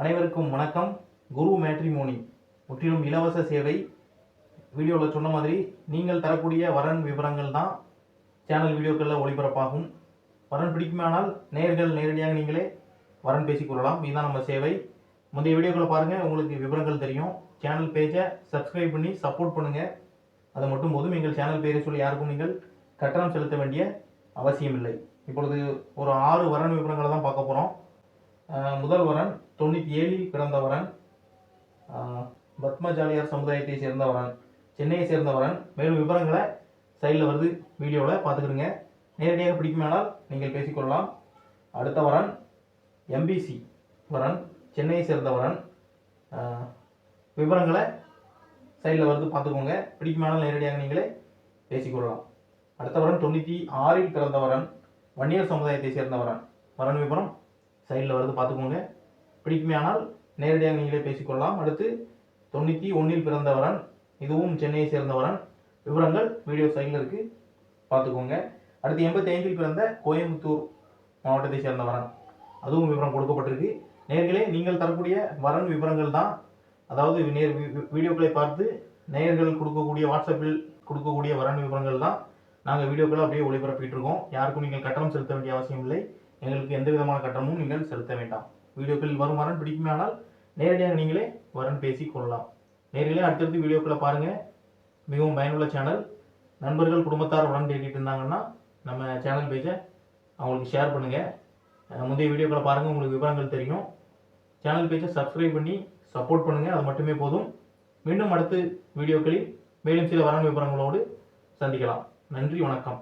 அனைவருக்கும் வணக்கம். குரு மேட்ரிமோனி முற்றிலும் இலவச சேவை. வீடியோவில் சொன்ன மாதிரி நீங்கள் தரக்கூடிய வரன் விவரங்கள் தான் சேனல் வீடியோக்களில் ஒளிபரப்பாகும். வரன் பிடிக்குமானால் நேர்கள் நேரடியாக நீங்களே வரன் பேசிக்கொள்ளலாம். இதுதான் நம்ம சேவை. முந்தைய வீடியோக்களை பாருங்கள், உங்களுக்கு விவரங்கள் தெரியும். சேனல் பேஜை சப்ஸ்கிரைப் பண்ணி சப்போர்ட் பண்ணுங்கள். அது மட்டும் போதும். எங்கள் சேனல் பேரை சொல்லி யாருக்கும் நீங்கள் கட்டணம் செலுத்த வேண்டிய அவசியம் இல்லை. இப்பொழுது ஒரு 6 வரன் விவரங்களை தான் பார்க்க போகிறோம். முதல் வரன் 97 பிறந்த வரன், பத்மஜாலியார் சமுதாயத்தை சேர்ந்த வரன், சென்னையை சேர்ந்த வரன். மேலும் விவரங்களை சைடில் வருது, வீடியோவில் பார்த்துக்கிடுங்க. நேரடியாக பிடிக்குமானால் நீங்கள் பேசிக்கொள்ளலாம். அடுத்த வரன் எம்பிசி வரன், சென்னையை சேர்ந்த வரன். விவரங்களை சைடில் வருது, பார்த்துக்கோங்க. பிடிக்குமானால் நேரடியாக நீங்களே பேசிக்கொள்ளலாம். அடுத்த வரன் 96 பிறந்த வரன், வன்னியர் சமுதாயத்தை சேர்ந்த வரன். வரன் விவரம் சைடில் வருது, பார்த்துக்கோங்க. பிடிக்குமானால் நேரடியாக நீங்களே பேசிக்கொள்ளலாம். அடுத்து 91 பிறந்த வரன், இதுவும் சென்னையை சேர்ந்த வரன். விவரங்கள் வீடியோ சைடில் இருக்குது, பார்த்துக்கோங்க. அடுத்து 85 பிறந்த கோயம்புத்தூர் மாவட்டத்தை சேர்ந்த வரன், அதுவும் விவரம் கொடுக்கப்பட்டிருக்கு. நேர்களே, நீங்கள் தரக்கூடிய வரன் விவரங்கள் தான், அதாவது வீடியோக்களை பார்த்து நேயர்கள் கொடுக்கக்கூடிய வாட்ஸ்அப்பில் கொடுக்கக்கூடிய வரன் விவரங்கள் தான் நாங்கள் வீடியோக்களை அப்படியே ஒளிபரப்பிட்டு இருக்கோம். யாருக்கும் நீங்கள் கட்டணம் செலுத்த வேண்டிய அவசியம் இல்லை. எங்களுக்கு எந்த விதமான கட்டணமும் நீங்கள் செலுத்த வேண்டாம். வீடியோக்களில் வரும் வரன் பிடிக்குமானால் நேரடியாக நீங்களே வரன் பேசி கொள்ளலாம். நேரிலே அடுத்தடுத்து வீடியோக்களை பாருங்கள். மிகவும் பயனுள்ள சேனல். நண்பர்கள் குடும்பத்தார் வரன் தேடிட்டு இருந்தாங்கன்னா நம்ம சேனல் பேஜை அவங்களுக்கு ஷேர் பண்ணுங்கள். முந்தைய வீடியோக்களை பாருங்கள், உங்களுக்கு விவரங்கள் தெரியும். சேனல் பேஜை சப்ஸ்கிரைப் பண்ணி சப்போர்ட் பண்ணுங்கள், அது மட்டுமே போதும். மீண்டும் அடுத்த வீடியோக்களில் மேலும் சில வரன் விவரங்களோடு சந்திக்கலாம். நன்றி, வணக்கம்.